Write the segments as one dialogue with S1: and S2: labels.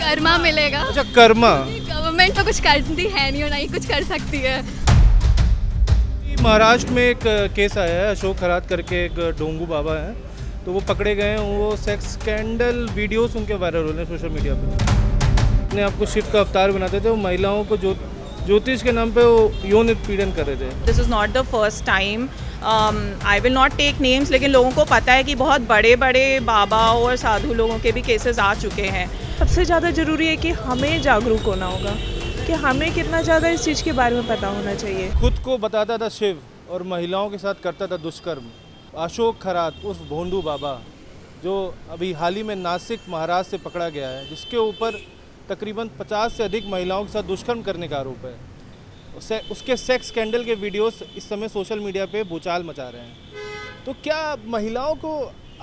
S1: कर्मा मिलेगा।
S2: अच्छा, कर्मा।
S1: गवर्नमेंट तो कुछ करती है नहीं और ना ही कुछ कर सकती है।
S2: महाराष्ट्र में एक केस आया है, अशोक खरात करके एक ढोंगू बाबा हैं, तो वो पकड़े गए हैं। वो सेक्स स्कैंडल वीडियोस उनके वायरल हो रहे हैं सोशल मीडिया पे। अपने आप को शिव का अवतार बनाते थे। वो महिलाओं को ज्योतिष के नाम पे वो यौन उत्पीड़न कर रहे थे।
S3: This is not the first time. I will not take names, लेकिन लोगों को पता है कि बहुत बड़े बड़े बाबा और साधु लोगों के भी केसेस आ चुके हैं।
S4: सबसे ज़्यादा ज़रूरी है कि हमें जागरूक होना होगा कि हमें कितना ज़्यादा इस चीज़ के बारे में पता होना चाहिए।
S2: खुद को बताता था शिव और महिलाओं के साथ करता था दुष्कर्म। अशोक खरात उस भोंडू बाबा, जो अभी हाल ही में नासिक महाराष्ट्र से पकड़ा गया है, जिसके ऊपर तकरीबन 50 से अधिक महिलाओं के साथ दुष्कर्म करने का आरोप है। उसके सेक्स स्कैंडल के वीडियोस इस समय सोशल मीडिया पे भूचाल मचा रहे हैं। तो क्या महिलाओं को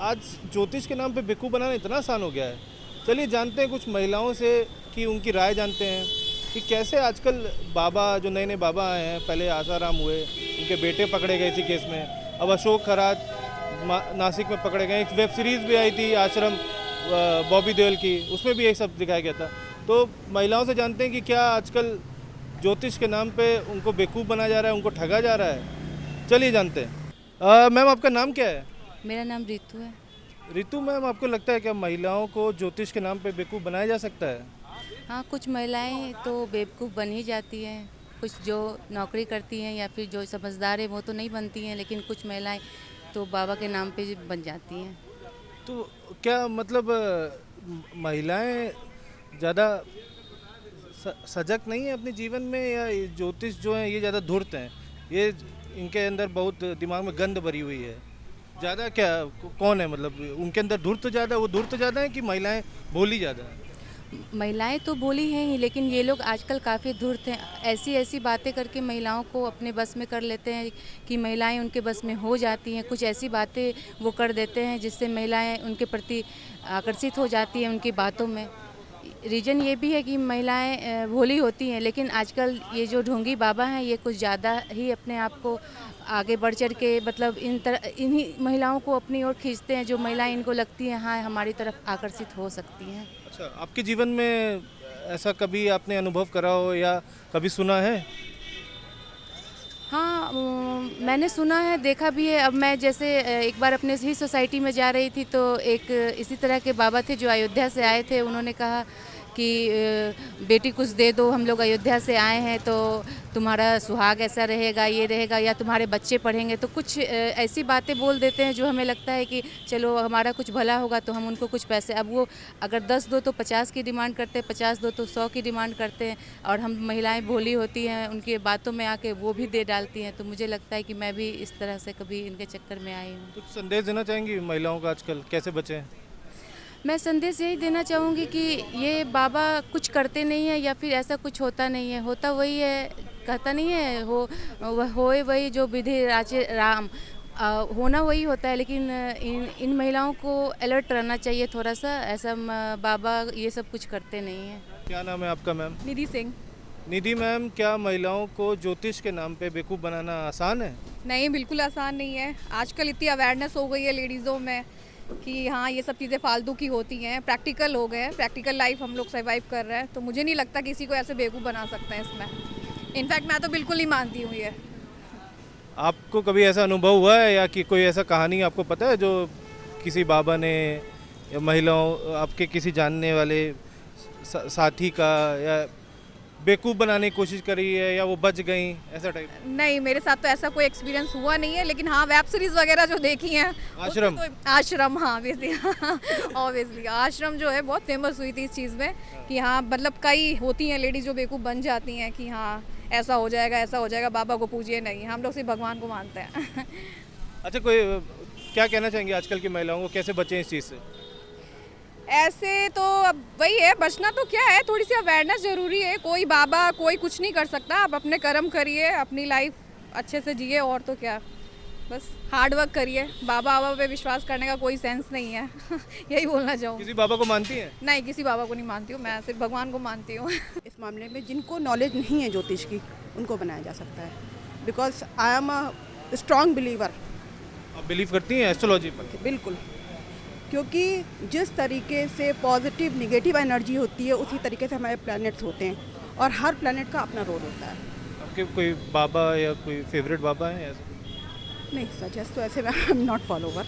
S2: आज ज्योतिष के नाम पे बेवकूफ़ बनाना इतना आसान हो गया है? चलिए जानते हैं कुछ महिलाओं से कि उनकी राय जानते हैं कि कैसे आजकल बाबा, जो नए नए बाबा आए हैं, पहले आसाराम हुए, उनके बेटे पकड़े गए इसी केस में, अब अशोक खरात नासिक में पकड़े गए। एक वेब सीरीज़ भी आई थी आश्रम बॉबी देओल की, उसमें भी यही सब दिखाया गया था। तो महिलाओं से जानते हैं कि क्या आजकल ज्योतिष के नाम पे उनको बेवकूफ़ बनाया जा रहा है, उनको ठगा जा रहा है। चलिए जानते हैं। मैम, आपका नाम क्या है?
S5: मेरा नाम रितु है।
S2: रितु मैम, आपको लगता है क्या महिलाओं को ज्योतिष के नाम पे बेवकूफ़ बनाया जा सकता है?
S5: हाँ, कुछ महिलाएं तो बेवकूफ़ बन ही जाती हैं। कुछ जो नौकरी करती हैं या फिर जो समझदार है वो तो नहीं बनती हैं, लेकिन कुछ महिलाएं तो बाबा के नाम पे बन जाती हैं।
S2: तो क्या मतलब महिलाएं ज़्यादा सजग नहीं है अपने जीवन में, या ज्योतिष जो है ये ज़्यादा धूर्त हैं, ये इनके अंदर बहुत दिमाग में गंद भरी हुई है? ज़्यादा क्या कौन है, मतलब उनके अंदर धूर्त ज़्यादा, वो धूर्त ज़्यादा है कि महिलाएं भोली ज़्यादा हैं?
S5: महिलाएं तो बोली हैं ही, लेकिन ये लोग आजकल काफ़ी धूर्त हैं। ऐसी ऐसी बातें करके महिलाओं को अपने बस में कर लेते हैं कि महिलाएं उनके बस में हो जाती हैं। कुछ ऐसी बातें वो कर देते हैं जिससे महिलाएं उनके प्रति आकर्षित हो जाती हैं उनकी बातों में। रीज़न ये भी है कि महिलाएं भोली होती हैं, लेकिन आजकल ये जो ढोंगी बाबा हैं ये कुछ ज़्यादा ही अपने आप को आगे बढ़ चढ़ के मतलब इन्हीं महिलाओं को अपनी ओर खींचते हैं, जो महिलाएं इनको लगती हैं हाँ हमारी तरफ आकर्षित हो सकती हैं।
S2: अच्छा, आपके जीवन में ऐसा कभी आपने अनुभव करा हो या कभी सुना है?
S5: हाँ, मैंने सुना है, देखा भी है। अब मैं जैसे एक बार अपने ही सोसाइटी में जा रही थी तो एक इसी तरह के बाबा थे जो अयोध्या से आए थे। उन्होंने कहा कि बेटी कुछ दे दो, हम लोग अयोध्या से आए हैं, तो तुम्हारा सुहाग ऐसा रहेगा, ये रहेगा, या तुम्हारे बच्चे पढ़ेंगे। तो कुछ ऐसी बातें बोल देते हैं जो हमें लगता है कि चलो हमारा कुछ भला होगा तो हम उनको कुछ पैसे, अब वो अगर 10 दो तो 50 की डिमांड करते हैं, 50 दो तो 100 की डिमांड करते हैं, और हम महिलाएं भोली होती हैं, उनकी बातों में आके वो भी दे डालती हैं। तो मुझे लगता है कि मैं भी इस तरह से कभी इनके चक्कर में आई हूँ।
S2: कुछ संदेश देना चाहेंगी महिलाओं का आजकल कैसे बचें?
S5: मैं संदेश यही देना चाहूँगी कि ये बाबा कुछ करते नहीं है या फिर ऐसा कुछ होता नहीं है। होता वही है, कहता नहीं है होए वही जो विधि राचे राम, होना वही होता है। लेकिन इन महिलाओं को अलर्ट रहना चाहिए थोड़ा सा। ऐसा बाबा ये सब कुछ करते नहीं हैं।
S2: क्या नाम है आपका मैम?
S1: निधि सिंह।
S2: निधि मैम, क्या महिलाओं को ज्योतिष के नाम पे बेवकूफ़ बनाना आसान है?
S1: नहीं, बिल्कुल आसान नहीं है। आजकल इतनी अवेयरनेस हो गई है लेडीज़ों में कि हाँ ये सब चीज़ें फालतू की होती हैं, प्रैक्टिकल हो गए हैं, प्रैक्टिकल लाइफ हम लोग सर्वाइव कर रहे हैं। तो मुझे नहीं लगता किसी को ऐसे बेवकूफ़ बना सकते हैं इसमें। इनफैक्ट मैं तो बिल्कुल नहीं मानती हूँ ये।
S2: आपको कभी ऐसा अनुभव हुआ है या कि कोई ऐसा कहानी आपको पता है जो किसी बाबा ने या महिलाओं, आपके किसी जानने वाले साथी का या बेवकूफ़ बनाने की कोशिश करी है या वो बच गई, ऐसा टाइप?
S1: नहीं, मेरे साथ तो ऐसा कोई एक्सपीरियंस हुआ नहीं है, लेकिन हाँ वेब सीरीज़ वगैरह जो देखी हैं।
S2: आश्रम?
S1: आश्रम, हाँ ऑब्वियसली आश्रम जो है बहुत फेमस हुई थी इस चीज़ में कि हाँ मतलब कई होती हैं लेडीज़ जो बेवकूफ़ बन जाती हैं कि हाँ ऐसा हो जाएगा, ऐसा हो जाएगा, बाबा को पूजिए नहीं, हम लोग सिर्फ भगवान को मानते हैं।
S2: अच्छा, कोई क्या कहना चाहेंगे आजकल की महिलाओं को कैसे बचें इस चीज़ से?
S1: ऐसे तो अब वही है, बचना तो क्या है, थोड़ी सी अवेयरनेस ज़रूरी है। कोई बाबा कोई कुछ नहीं कर सकता, आप अपने कर्म करिए, अपनी लाइफ अच्छे से जिए, और तो क्या, बस हार्ड वर्क करिए। बाबा पे विश्वास करने का कोई सेंस नहीं है। यही बोलना चाहूँ।
S2: किसी बाबा को मानती हैं?
S1: नहीं, किसी बाबा को नहीं मानती हूँ, मैं सिर्फ भगवान को मानती हूँ।
S6: इस मामले में जिनको नॉलेज नहीं है ज्योतिष की, उनको बनाया जा सकता है। Because I am a strong believer.
S2: आप बिलीव करती हैं एस्ट्रोलॉजी पर?
S6: बिल्कुल। क्योंकि जिस तरीके से पॉजिटिव निगेटिव एनर्जी होती है उसी तरीके से हमारे प्लैनेट्स होते हैं और हर प्लैनेट का अपना रोल होता है।
S2: आपके कोई बाबा या कोई फेवरेट बाबा हैं ऐसे?
S6: नहीं सजेस्ट तो ऐसे मैं आई एम नॉट फॉलोवर,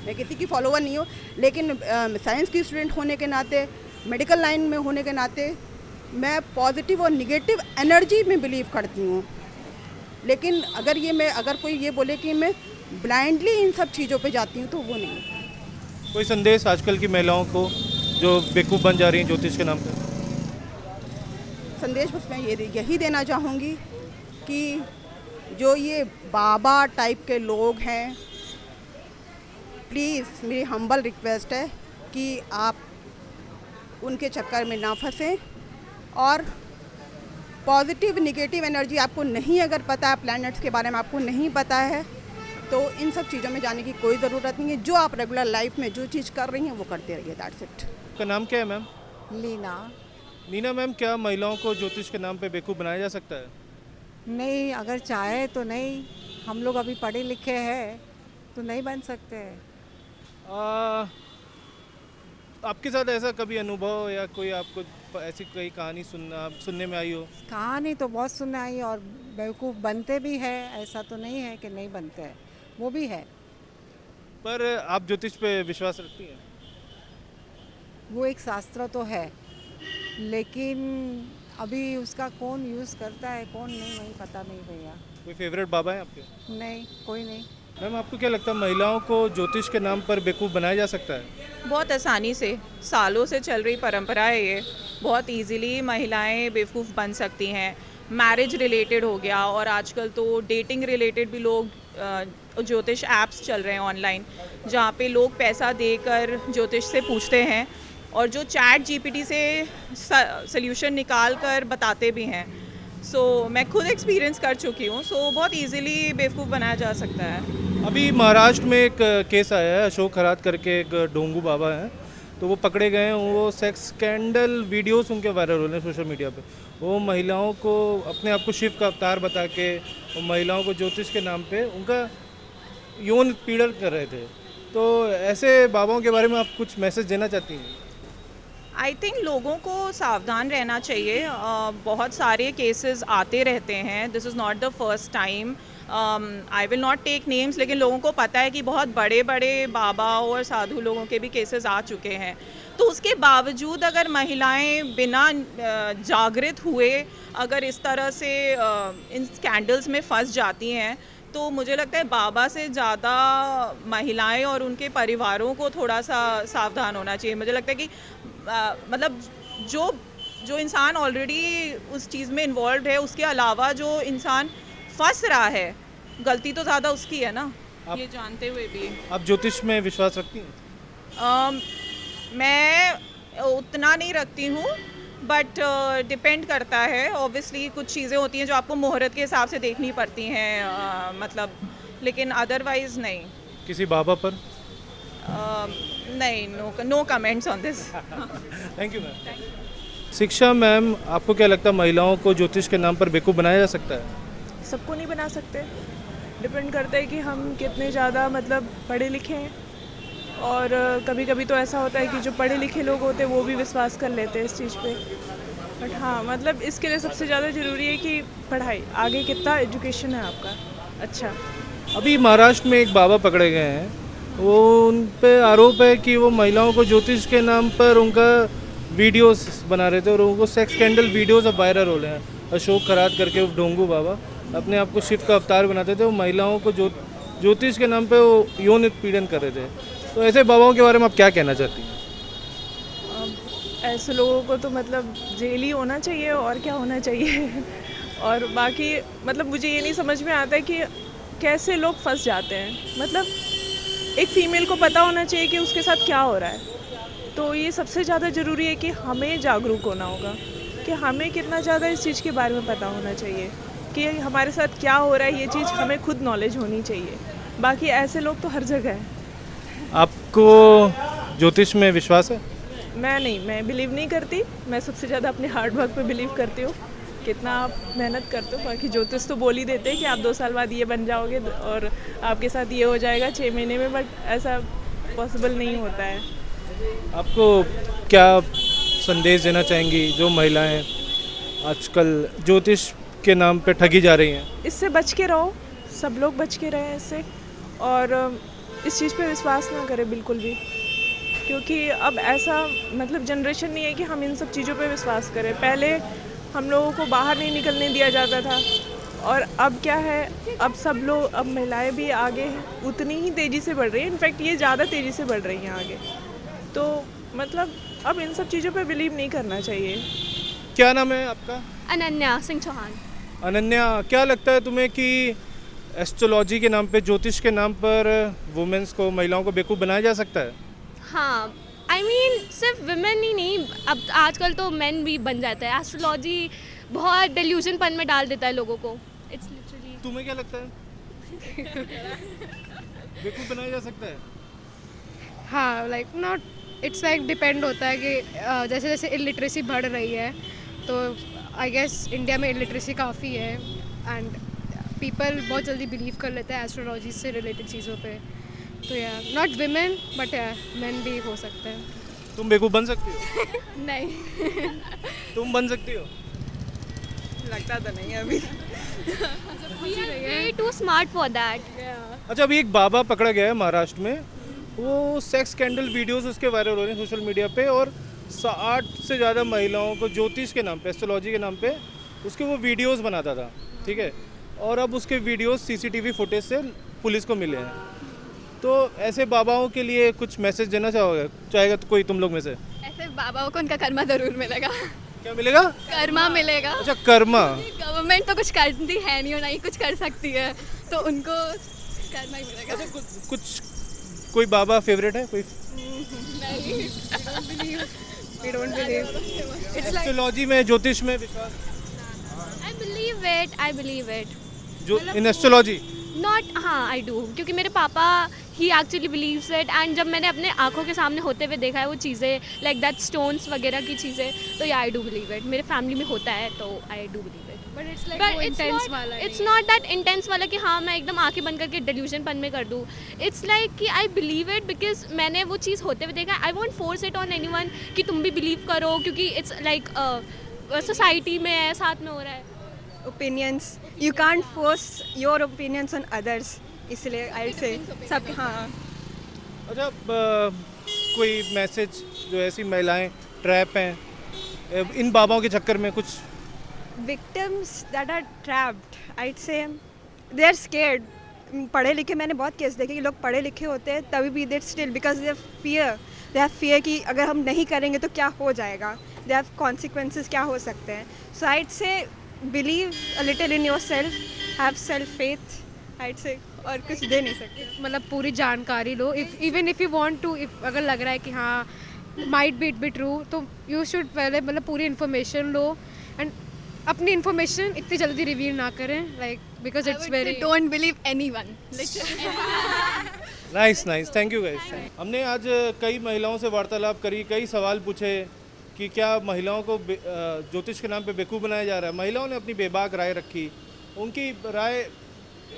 S6: मैं किसी की फॉलोवर नहीं हूँ, लेकिन साइंस की स्टूडेंट होने के नाते, मेडिकल लाइन में होने के नाते मैं पॉजिटिव और निगेटिव एनर्जी में बिलीव करती हूँ। लेकिन अगर कोई ये बोले कि मैं ब्लाइंडली इन सब चीज़ों पे जाती हूँ तो वो नहीं।
S2: कोई संदेश आजकल की महिलाओं को जो बेवकूफ़ बन जा रही हैं ज्योतिष के नाम पे?
S6: संदेश बस मैं यही देना चाहूँगी कि जो ये बाबा टाइप के लोग हैं, प्लीज़ मेरी हम्बल रिक्वेस्ट है कि आप उनके चक्कर में ना फंसें और पॉजिटिव निगेटिव एनर्जी आपको नहीं अगर पता है, प्लैनेट्स के बारे में आपको नहीं पता है, तो इन सब चीज़ों में जाने की कोई ज़रूरत नहीं है। जो आप रेगुलर लाइफ में जो चीज़ कर रही हैं वो करते रहिए, दैट्स इट।
S2: आपका नाम क्या है मैम?
S7: लीना।
S2: नीना मैम, क्या महिलाओं को ज्योतिष के नाम पे बेवकूफ़ बनाया जा सकता है?
S7: नहीं, अगर चाहे तो नहीं, हम लोग अभी पढ़े लिखे हैं तो नहीं बन सकते हैं।
S2: आपके साथ ऐसा कभी अनुभव या कोई आपको ऐसी कोई कहानी सुनने में आई हो?
S7: कहानी तो बहुत सुनने आई और बेवकूफ़ बनते भी है, ऐसा तो नहीं है कि नहीं बनते हैं, वो भी है।
S2: पर आप ज्योतिष पे विश्वास रखती हैं?
S7: वो एक शास्त्र तो है, लेकिन अभी उसका कौन यूज़ करता है कौन नहीं, वही पता नहीं भैया।
S2: कोई फेवरेट बाबा है आपके?
S7: नहीं, कोई नहीं।
S2: मैम, आपको क्या लगता है महिलाओं को ज्योतिष के नाम पर बेवकूफ़ बनाया जा सकता है?
S3: बहुत आसानी से, सालों से चल रही परंपरा है ये। बहुत इजीली महिलाएं बेवकूफ़ बन सकती हैं। मैरिज रिलेटेड हो गया और आजकल तो डेटिंग रिलेटेड भी लोग ज्योतिष ऐप्स चल रहे हैं ऑनलाइन, जहाँ पे लोग पैसा देकर ज्योतिष से पूछते हैं और जो चैट जीपीटी से सल्यूशन निकाल कर बताते भी हैं। सो मैं खुद एक्सपीरियंस कर चुकी हूँ। सो बहुत इजीली बेवकूफ़ बनाया जा सकता है।
S2: अभी महाराष्ट्र में एक केस आया है, अशोक खरात करके एक ढोंगू बाबा हैं, तो वो पकड़े गए हैं। वो सेक्स स्कैंडल वीडियोस उनके वायरल हो रहे हैं सोशल मीडिया पे। वो महिलाओं को, अपने आप को शिव का अवतार बता के, वो महिलाओं को ज्योतिष के नाम पे उनका यौन पीड़न कर रहे थे। तो ऐसे बाबाओं के बारे में आप कुछ मैसेज देना चाहती हैं?
S3: आई थिंक लोगों को सावधान रहना चाहिए। बहुत सारे केसेस आते रहते हैं, this is not the first time. I will not take names, लेकिन लोगों को पता है कि बहुत बड़े बड़े बाबा और साधु लोगों के भी केसेस आ चुके हैं। तो उसके बावजूद अगर महिलाएं बिना जागृत हुए अगर इस तरह से इन स्कैंडल्स में फंस जाती हैं, तो मुझे लगता है बाबा से ज़्यादा महिलाएं और उनके परिवारों को थोड़ा सा सावधान होना चाहिए। मुझे लगता है कि मतलब जो इंसान ऑलरेडी उस चीज़ में इन्वॉल्व है, उसके अलावा जो इंसान फंस रहा है, गलती तो ज़्यादा उसकी है ना, ये जानते हुए भी।
S2: आप ज्योतिष में विश्वास रखती हैं?
S3: मैं उतना नहीं रखती हूँ, बट डिपेंड करता है। ऑब्वियसली कुछ चीज़ें होती हैं जो आपको मुहूर्त के हिसाब से देखनी पड़ती हैं, मतलब, लेकिन अदरवाइज नहीं।
S2: किसी बाबा पर?
S3: नहीं, no comments on this.
S2: Thank you ma'am. Shiksha ma'am, आपको क्या लगता है महिलाओं को ज्योतिष के नाम पर बेवकूफ़ बनाया जा सकता है?
S4: सबको नहीं बना सकते, डिपेंड करता है कि हम कितने ज़्यादा मतलब पढ़े लिखे हैं। और कभी कभी तो ऐसा होता है कि जो पढ़े लिखे लोग होते हैं वो भी विश्वास कर लेते हैं इस चीज़ पे। बट हाँ, मतलब इसके लिए सबसे ज़्यादा ज़रूरी है कि पढ़ाई, आगे कितना एजुकेशन है आपका। अच्छा,
S2: अभी महाराष्ट्र में एक बाबा पकड़े गए हैं, वो उन पे आरोप है कि वो महिलाओं को ज्योतिष के नाम पर उनका वीडियोस बना रहे थे और उनको सेक्स स्कैंडल वीडियोस अब वायरल हो रहे हैं। अशोक खरात करके वो ढोंगू बाबा अपने आप को शिव का अवतार बनाते थे, वो महिलाओं को ज्योतिष के नाम पे वो यौन उत्पीड़न कर रहे थे। तो ऐसे बाबाओं के बारे में आप क्या कहना चाहती हैं?
S4: ऐसे लोगों को तो मतलब जेल ही होना चाहिए, और क्या होना चाहिए। और बाकी मतलब मुझे ये नहीं समझ में आता है कि कैसे लोग फंस जाते हैं। मतलब एक फ़ीमेल को पता होना चाहिए कि उसके साथ क्या हो रहा है। तो ये सबसे ज़्यादा ज़रूरी है कि हमें जागरूक होना होगा, कि हमें कितना ज़्यादा इस चीज़ के बारे में पता होना चाहिए कि हमारे साथ क्या हो रहा है। ये चीज़ हमें खुद नॉलेज होनी चाहिए। बाकी ऐसे लोग तो हर जगह हैं।
S2: आपको ज्योतिष में विश्वास है?
S4: मैं बिलीव नहीं करती। मैं सबसे ज़्यादा अपने हार्ड वर्क पे बिलीव करती हूँ। कितना आप मेहनत करते हो, बाकी ज्योतिष तो बोल ही देते हैं कि आप 2 साल बाद ये बन जाओगे और आपके साथ ये हो जाएगा 6 महीने में, बट ऐसा पॉसिबल नहीं होता है।
S2: आपको क्या संदेश देना चाहेंगी जो महिलाएं आजकल ज्योतिष के नाम पे ठगी जा रही हैं?
S4: इससे बच के रहो, सब लोग बच के रहें इससे, और इस चीज़ पे विश्वास ना करें बिल्कुल भी, क्योंकि अब ऐसा मतलब जनरेशन नहीं है कि हम इन सब चीज़ों पे विश्वास करें। पहले हम लोगों को बाहर नहीं निकलने दिया जाता था, और अब क्या है, अब सब लोग, अब महिलाएं भी आगे हैं, उतनी ही तेज़ी से बढ़ रही है, इनफैक्ट ये ज़्यादा तेज़ी से बढ़ रही हैं आगे। तो मतलब अब इन सब चीज़ों पे बिलीव नहीं करना चाहिए।
S2: क्या नाम है आपका?
S8: अनन्या सिंह चौहान।
S2: अनन्या, क्या लगता है तुम्हें कि एस्ट्रोलॉजी के नाम पे, ज्योतिष के नाम पर वुमेन्स को, महिलाओं को बेवकूफ़ बनाया जा सकता है?
S8: हाँ, आई मीन सिर्फ विमेन ही नहीं, अब आजकल तो मेन भी बन जाता है। एस्ट्रोलॉजी बहुत डिल्यूजन पन में डाल देता है लोगों को। It's literally.
S2: तुम्हें क्या लगता है बेवकूफ़ बनाया जा सकता है?
S9: हाँ, like not, it's like depend होता है कि जैसे जैसे इलिटरेसी बढ़ रही है तो आई गेस इंडिया में इलिटरेसी काफ़ी है, एंड पीपल बहुत जल्दी बिलीव कर लेते हैं एस्ट्रोलॉजी से रिलेटेड चीज़ों पे। तो या नॉट विमेन बट मेन भी हो सकते हैं।
S2: तुम बेवकूफ़ बन सकती हो?
S8: नहीं।
S2: तुम बन सकती हो?
S3: लगता तो नहीं है अभी।
S8: We are way too smart for that.
S2: अच्छा, अभी एक बाबा पकड़ा गया है महाराष्ट्र में, वो सेक्स स्कैंडल वीडियोस उसके वायरल हो रहे हैं सोशल मीडिया पे, और 60 से ज़्यादा महिलाओं को ज्योतिष के नाम पे, एस्ट्रोलॉजी के नाम पे उसके वो वीडियोस बनाता था, ठीक है, और अब उसके वीडियोस सीसीटीवी फुटेज से पुलिस को मिले हैं। तो ऐसे बाबाओं के लिए कुछ मैसेज देना चाहेगा तो कोई तुम लोग में से?
S8: ऐसे बाबाओं को उनका कर्मा जरूर मिलेगा।
S2: क्या मिलेगा?
S8: कर्मा मिलेगा।
S2: अच्छा, कर्मा।
S8: गवर्नमेंट तो कुछ करती है नहीं और नहीं कुछ कर सकती है, तो उनको कर्मा ही मिलेगा।
S2: अच्छा, कुछ कोई बाबा फेवरेट है कोई?
S9: We don't believe.
S2: एस्ट्रोलॉजी में, ज्योतिष में विश्वास?
S8: आई बिलीव इट
S2: जो इन एस्ट्रोलॉजी
S8: नॉट, हाँ आई डू, क्योंकि मेरे पापा ही एक्चुअली बिलीव्स इट, एंड जब मैंने अपने आंखों के सामने होते हुए देखा है वो चीज़ें, लाइक दैट स्टोन्स वगैरह की चीज़ें, तो या आई डू बिलीव इट। मेरे फैमिली में होता है तो I do believe it.
S9: But it's like intense वाला,
S8: इट्स नॉट दैट इंटेंस वाला कि हाँ मैं एकदम आंखें बंद करके डिल्यूजन पन में कर दूँ। इट्स लाइक कि आई बिलीव इट बिकॉज मैंने वो चीज़ होते हुए देखा। I want force it on anyone कि तुम भी बिलीव करो, क्योंकि इट्स लाइक सोसाइटी में है, साथ में हो रहा है।
S10: opinions, you can't force your opinions on others, इसलिए आई से सब, हाँ।
S2: अच्छा, कोई मैसेज जो ऐसी महिलाएं ट्रैप हैं इन बाबाओं के चक्कर में, कुछ
S10: victims that are trapped, I'd say they are scared. पढ़े लिखे, मैंने बहुत केस देखे कि लोग पढ़े लिखे होते हैं तभी भी they still, because they have fear कि अगर हम नहीं करेंगे तो क्या हो जाएगा, they have consequences, क्या हो सकते हैं। So I'd say believe a little in yourself, have self faith, I'd say, और कुछ दे नहीं सकते।
S9: मतलब पूरी जानकारी लो, even if you want to, if अगर लग रहा है कि हाँ might be it be true, तो यू शुड पहले मतलब पूरी इन्फॉर्मेशन लो, एंड अपनी इन्फॉर्मेशन इतनी जल्दी रिवील ना करें, like because it's very,
S8: don't believe anyone.
S2: Nice, thank you guys. हमने आज कई महिलाओं से वार्तालाप करी, कई सवाल पूछे कि क्या महिलाओं को ज्योतिष के नाम पे बेवकूफ़ बनाया जा रहा है। महिलाओं ने अपनी बेबाक राय रखी, उनकी राय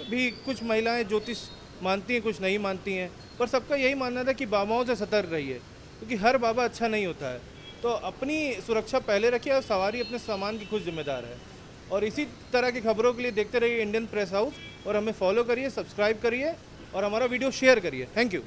S2: भी, कुछ महिलाएं ज्योतिष मानती हैं, कुछ नहीं मानती हैं, पर सबका यही मानना था कि बाबाओं से सतर्क रहिए, क्योंकि हर बाबा अच्छा नहीं होता है। तो अपनी सुरक्षा पहले रखिए, और सवारी अपने सामान की खुद जिम्मेदार है। और इसी तरह की खबरों के लिए देखते रहिए इंडियन प्रेस हाउस, और हमें फॉलो करिए, सब्सक्राइब करिए और हमारा वीडियो शेयर करिए। Thank you.